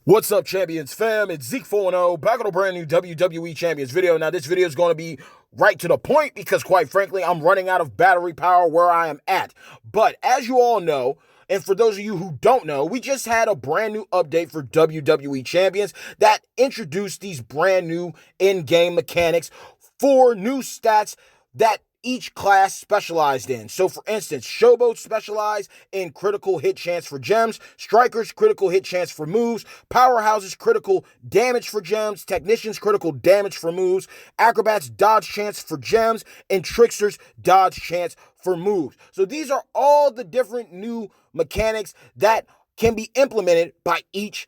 What's up, Champions fam? It's Z.E.K.E back on a brand new WWE Champions video. Now, this video is going to be right to the point because, quite frankly, I'm running out of battery power where I am at. But as you all know, and for those of you who don't know, we just had a brand new update for WWE Champions that introduced these brand new in-game mechanics for new stats that each class specialized in. So for instance, Showboats specialize in critical hit chance for gems, Strikers critical hit chance for moves, Powerhouses critical damage for gems, Technicians critical damage for moves, Acrobats dodge chance for gems, and Tricksters dodge chance for moves. So these are all the different new mechanics that can be implemented by each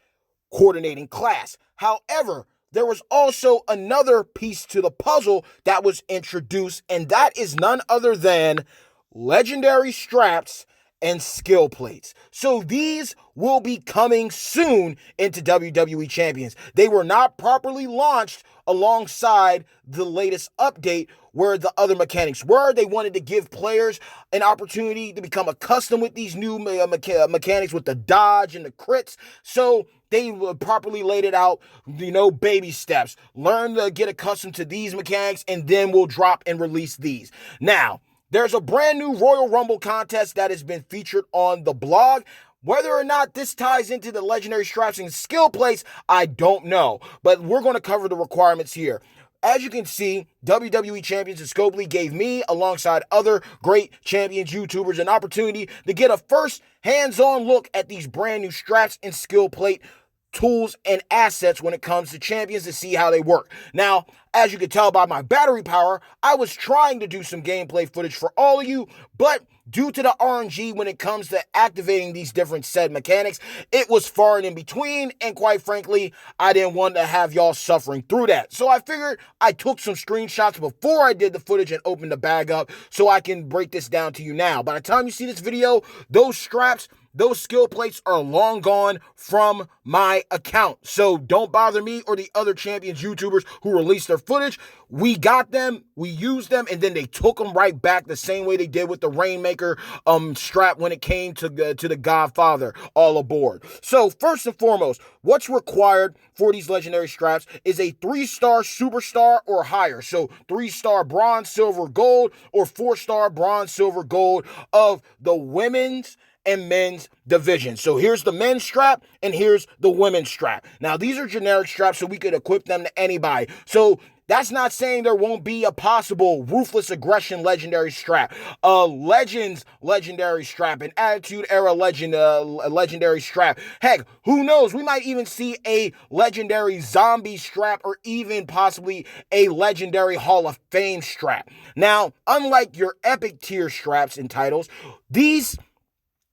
coordinating class. However, there was also another piece to the puzzle that was introduced, and that is none other than legendary straps and skill plates. So these will be coming soon into WWE Champions. They were not properly launched alongside the latest update where the other mechanics were. They wanted to give players an opportunity to become accustomed with these new mechanics with the dodge and the crits. So they properly laid it out, baby steps. Learn to get accustomed to these mechanics, and then we'll drop and release these. Now, there's a brand new Royal Rumble contest that has been featured on the blog. Whether or not this ties into the legendary straps and skill plates, I don't know. But we're going to cover the requirements here. As you can see, WWE Champions and Z.E.K.E gave me, alongside other great Champions YouTubers, an opportunity to get a first hands-on look at these brand new straps and skill plate tools and assets when it comes to Champions to see how they work. Now, as you can tell by my battery power, I was trying to do some gameplay footage for all of you, but due to the RNG when it comes to activating these different said mechanics, it was far and in between, and quite frankly, I didn't want to have y'all suffering through that. So I figured I took some screenshots before I did the footage and opened the bag up so I can break this down to you now. By the time you see this video, those straps, those skill plates are long gone from my account. So don't bother me or the other Champions YouTubers who released their footage. We got them, we used them, and then they took them right back the same way they did with the Rainmaker strap when it came to the Godfather. All aboard. So first and foremost, what's required for these legendary straps is a 3-star superstar or higher. So 3-star bronze, silver, gold, or 4-star bronze, silver, gold of the women's and men's division. So here's the men's strap and here's the women's strap. Now these are generic straps, so we could equip them to anybody. So that's not saying there won't be a possible Ruthless Aggression legendary strap, a Legends legendary strap, an Attitude Era legendary strap. Heck, who knows? We might even see a legendary zombie strap or even possibly a legendary Hall of Fame strap. Now, unlike your epic tier straps and titles, these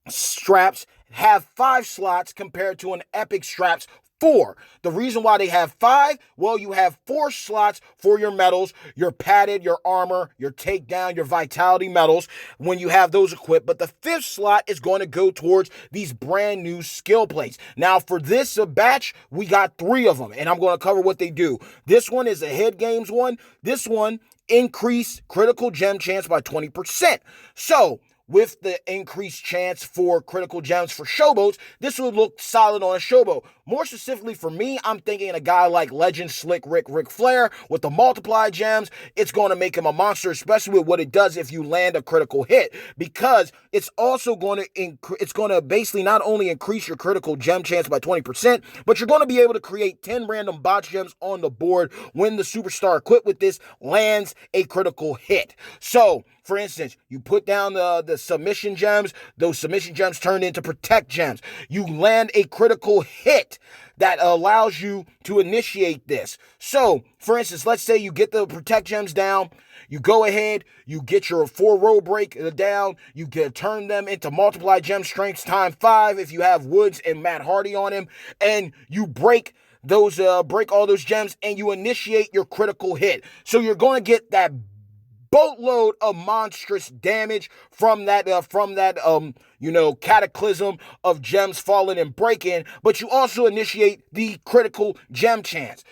straps have 5 slots compared to an epic strap's 4. The reason why they have 5, well, you have 4 slots for your medals, your padded, your armor, your takedown, your vitality medals when you have those equipped. But the 5th slot is going to go towards these brand new skill plates. Now, for this batch, we got 3 of them, and I'm going to cover what they do. This one is a head games one. This one increase critical gem chance by 20%. So with the increased chance for critical gems for Showboats, this would look solid on a Showboat. More specifically for me, I'm thinking a guy like Legend Slick Ric Flair with the multiply gems. It's going to make him a monster, especially with what it does if you land a critical hit, because it's also going to basically not only increase your critical gem chance by 20%, but you're going to be able to create 10 random botch gems on the board when the superstar equipped with this lands a critical hit. So, for instance, you put down the submission gems, those submission gems turn into protect gems. You land a critical hit that allows you to initiate this. So, for instance, let's say you get the protect gems down, you go ahead, you get your 4-row break down, you can turn them into multiply gem strengths times 5 if you have Woods and Matt Hardy on him, and you break all those gems and you initiate your critical hit. So you're going to get that boatload of monstrous damage from that cataclysm of gems falling and breaking, but you also initiate the critical gem chance.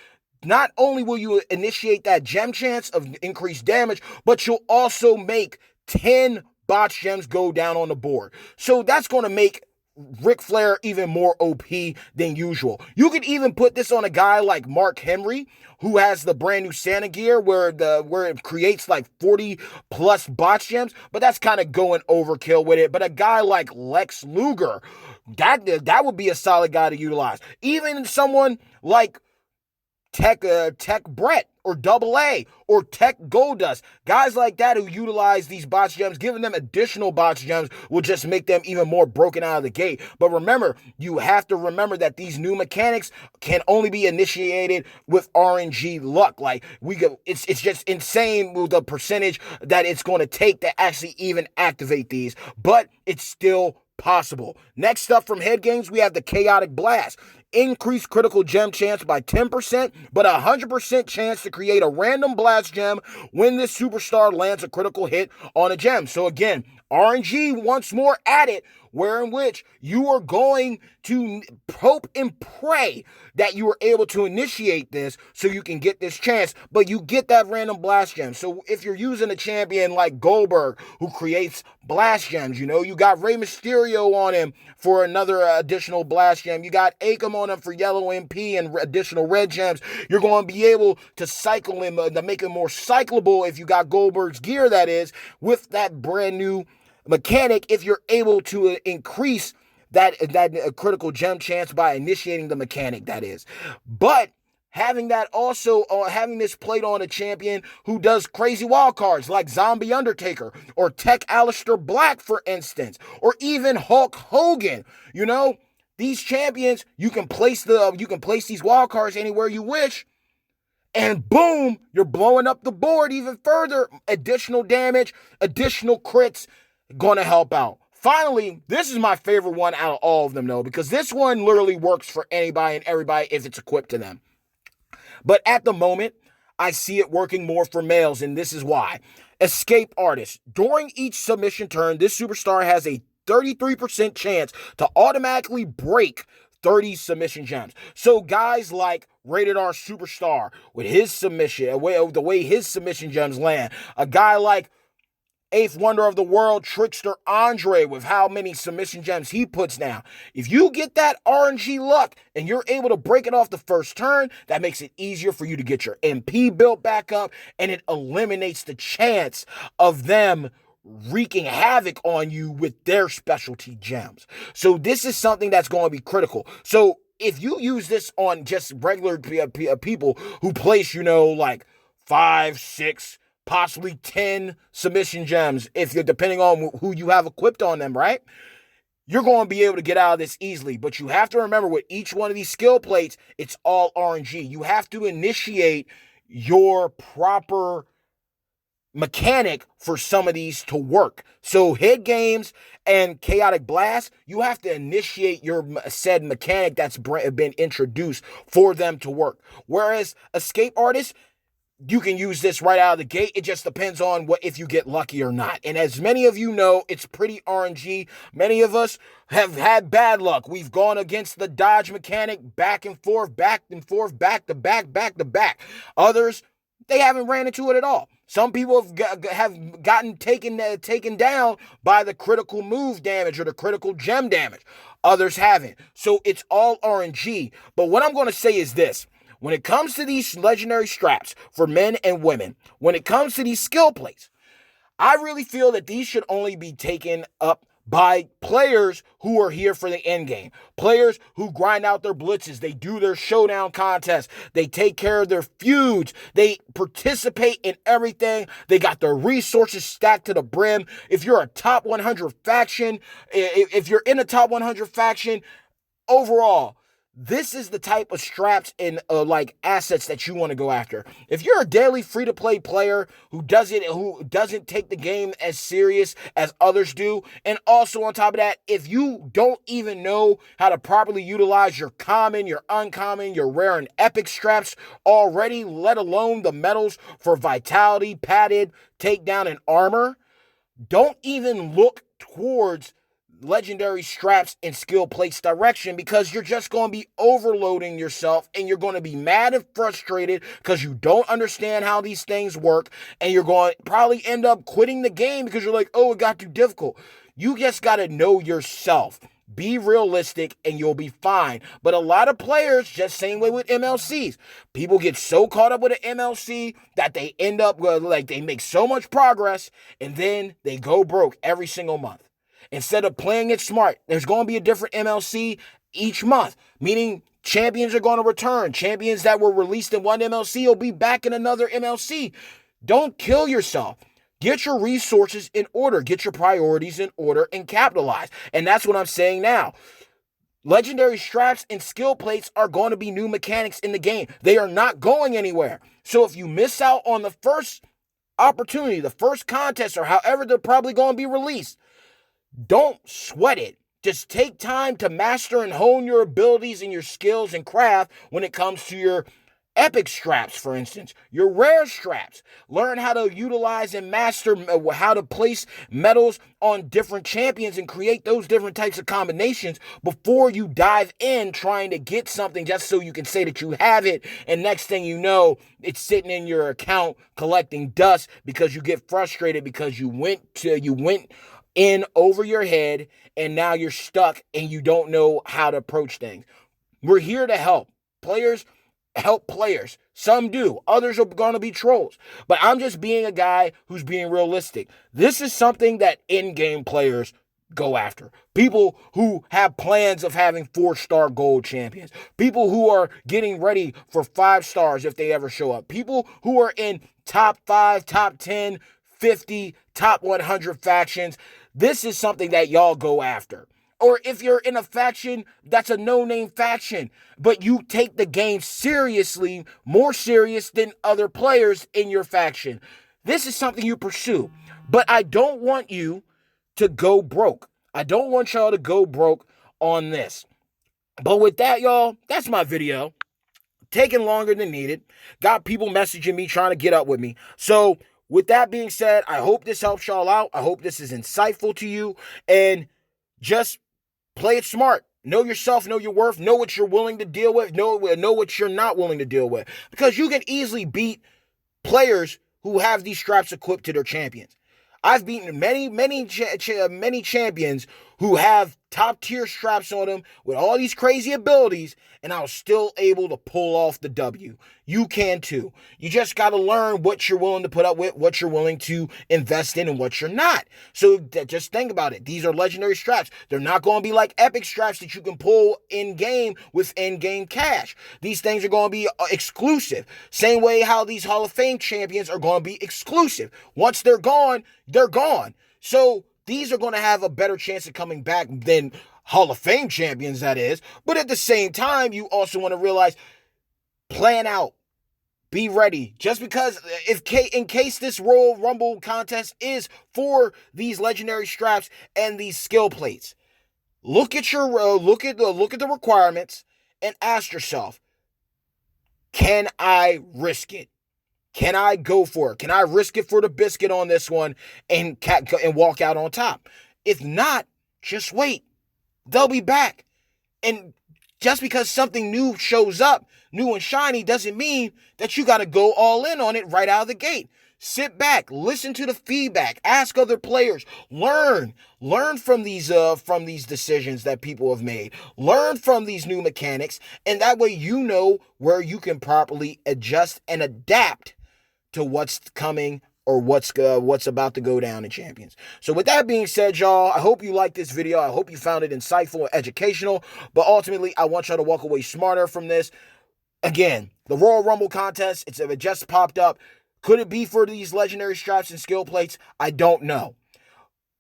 Not only will you initiate that gem chance of increased damage, but you'll also make 10 botch gems go down on the board. So that's going to make Ric Flair even more OP than usual. You could even put this on a guy like Mark Henry, who has the brand new Santa gear where it creates like 40 plus botch gems, but that's kind of going overkill with it. But a guy like Lex Luger, that would be a solid guy to utilize. Even someone like Tech Brett or Double A or Tech Goldust. Guys like that who utilize these botch gems, giving them additional botch gems will just make them even more broken out of the gate. But remember, you have to remember that these new mechanics can only be initiated with RNG luck. Like it's just insane with the percentage that it's going to take to actually even activate these. But it's still possible. Next up from Head Games, we have the Chaotic Blast. Increase critical gem chance by 10%, but 100% chance to create a random blast gem when this superstar lands a critical hit on a gem. So again, RNG once more added, where in which you are going to hope and pray that you are able to initiate this so you can get this chance, but you get that random blast gem. So if you're using a champion like Goldberg who creates blast gems, you got Rey Mysterio on him for another additional blast gem. You got Akam on him for yellow MP and additional red gems. You're going to be able to cycle him, to make him more cyclable if you got Goldberg's gear, that is, with that brand new mechanic, if you're able to increase that critical gem chance by initiating the mechanic, that is. But having that also, having this played on a champion who does crazy wild cards like Zombie Undertaker or Tech Aleister Black, for instance, or even Hulk Hogan, these champions, you can place these wild cards anywhere you wish. And boom, you're blowing up the board even further. Additional damage, additional crits, going to help out. Finally, this is my favorite one out of all of them, though, because this one literally works for anybody and everybody if it's equipped to them. But at the moment, I see it working more for males, and this is why. Escape Artist. During each submission turn, this superstar has a 33% chance to automatically break 30 submission gems. So guys like Rated R Superstar with his submission, the way his submission gems land. A guy like Eighth Wonder of the World, Trickster Andre, with how many submission gems he puts down. If you get that RNG luck and you're able to break it off the first turn, that makes it easier for you to get your MP built back up, and it eliminates the chance of them wreaking havoc on you with their specialty gems. So this is something that's going to be critical. So if you use this on just regular people who place, like 5, 6, possibly 10 submission gems, if you're depending on who you have equipped on them, right? You're going to be able to get out of this easily. But you have to remember, with each one of these skill plates, it's all RNG. You have to initiate your proper mechanic for some of these to work. So Head Games and Chaotic Blast, you have to initiate your said mechanic that's been introduced for them to work. Whereas Escape Artist, you can use this right out of the gate. It just depends on if you get lucky or not. And as many of you know, it's pretty RNG. Many of us have had bad luck. We've gone against the dodge mechanic back and forth, back to back. Others, they haven't ran into it at all. Some people have gotten taken down by the critical move damage or the critical gem damage. Others haven't. So it's all RNG. But what I'm going to say is this. When it comes to these legendary straps for men and women, when it comes to these skill plates, I really feel that these should only be taken up by players who are here for the end game. Players who grind out their blitzes. They do their showdown contests. They take care of their feuds. They participate in everything. They got their resources stacked to the brim. If you're a top 100 faction, if you're in a top 100 faction, overall, this is the type of straps and assets that you want to go after. If you're a daily free-to-play player who doesn't take the game as serious as others do, and also on top of that, if you don't even know how to properly utilize your common, your uncommon, your rare and epic straps already, let alone the medals for vitality, padded, takedown, and armor, don't even look towards legendary straps and skill plates direction, because you're just going to be overloading yourself, and you're going to be mad and frustrated because you don't understand how these things work, and you're going to probably end up quitting the game because you're like, oh, it got too difficult. You just got to know yourself Be realistic and you'll be fine. But a lot of players, just same way with MLCs, people get so caught up with an MLC that they end up like they make so much progress and then they go broke every single month. Instead of playing it smart, there's going to be a different MLC each month, meaning champions are going to return. Champions that were released in one MLC will be back in another MLC. Don't kill yourself. Get your resources in order. Get your priorities in order and capitalize. And that's what I'm saying now. Legendary straps and skill plates are going to be new mechanics in the game. They are not going anywhere. So if you miss out on the first opportunity, the first contest, or however they're probably going to be released, don't sweat it. Just take time to master and hone your abilities and your skills and craft when it comes to your epic straps, for instance, your rare straps. Learn how to utilize and master how to place medals on different champions and create those different types of combinations before you dive in trying to get something just so you can say that you have it. And next thing you know, it's sitting in your account collecting dust because you get frustrated because you went in over your head and now you're stuck and you don't know how to approach things. We're here to help. Players help players. Some do. Others are going to be trolls. But I'm just being a guy who's being realistic. This is something that in-game players go after. People who have plans of having 4-star gold champions. People who are getting ready for 5 stars if they ever show up. People who are in top 5, top 10, 50, top 100 factions. This is something that y'all go after. Or if you're in a faction that's a no-name faction, but you take the game seriously, more serious than other players in your faction. This is something you pursue. But I don't want you to go broke. I don't want y'all to go broke on this. But with that, y'all, that's my video. Taking longer than needed. Got people messaging me, trying to get up with me. So with that being said, I hope this helps y'all out. I hope this is insightful to you. And just play it smart. Know yourself, know your worth, know what you're willing to deal with, know what you're not willing to deal with. Because you can easily beat players who have these straps equipped to their champions. I've beaten many champions who have top tier straps on them with all these crazy abilities, and I was still able to pull off the W. You can too. You just got to learn what you're willing to put up with, what you're willing to invest in, and what you're not. So just think about it. These are legendary straps. They're not going to be like epic straps that you can pull in-game with in-game cash. These things are going to be exclusive. Same way how these Hall of Fame champions are going to be exclusive. Once they're gone, they're gone. So these are going to have a better chance of coming back than Hall of Fame champions, that is. But at the same time, you also want to realize, plan out. Be ready. Just because in case this Royal Rumble contest is for these legendary straps and these skill plates, look at the requirements and ask yourself, can I risk it? Can I go for it? Can I risk it for the biscuit on this one and walk out on top? If not, just wait. They'll be back. And just because something new shows up, new and shiny, doesn't mean that you got to go all in on it right out of the gate. Sit back, listen to the feedback, ask other players, learn from these decisions that people have made, learn from these new mechanics, and that way you know where you can properly adjust and adapt to what's coming or what's about to go down in Champions. So with that being said, y'all, I hope you liked this video. I hope you found it insightful and educational. But ultimately, I want y'all to walk away smarter from this. Again, the Royal Rumble contest, it just popped up. Could it be for these legendary straps and skill plates? I don't know.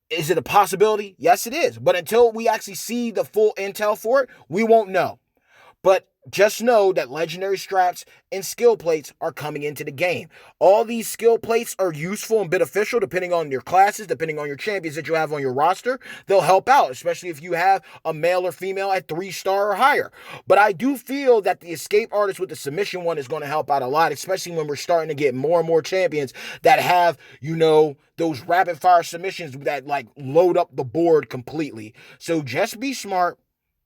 Is it a possibility? Yes, it is. But until we actually see the full intel for it, we won't know. But just know that legendary straps and skill plates are coming into the game. All these skill plates are useful and beneficial depending on your classes, depending on your champions that you have on your roster. They'll help out, especially if you have a male or female at 3-star or higher. But I do feel that the escape artist with the submission one is going to help out a lot, especially when we're starting to get more and more champions that have, those rapid fire submissions that load up the board completely. So just be smart,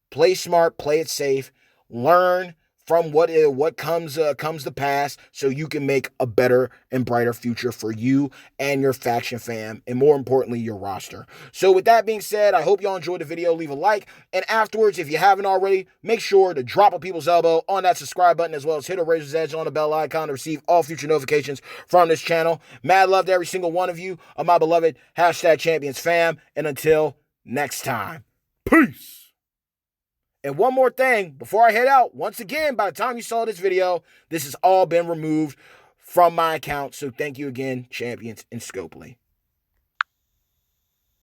play it safe. Learn from what comes to pass, so you can make a better and brighter future for you and your faction fam, and more importantly, your roster. So with that being said, I hope y'all enjoyed the video. Leave a like, and afterwards, if you haven't already, make sure to drop a people's elbow on that subscribe button, as well as hit a razor's edge on the bell icon to receive all future notifications from this channel. Mad love to every single one of you, of my beloved #champions fam, and until next time, peace. And one more thing before I head out, once again, by the time you saw this video, this has all been removed from my account. So thank you again, champions and Scopely.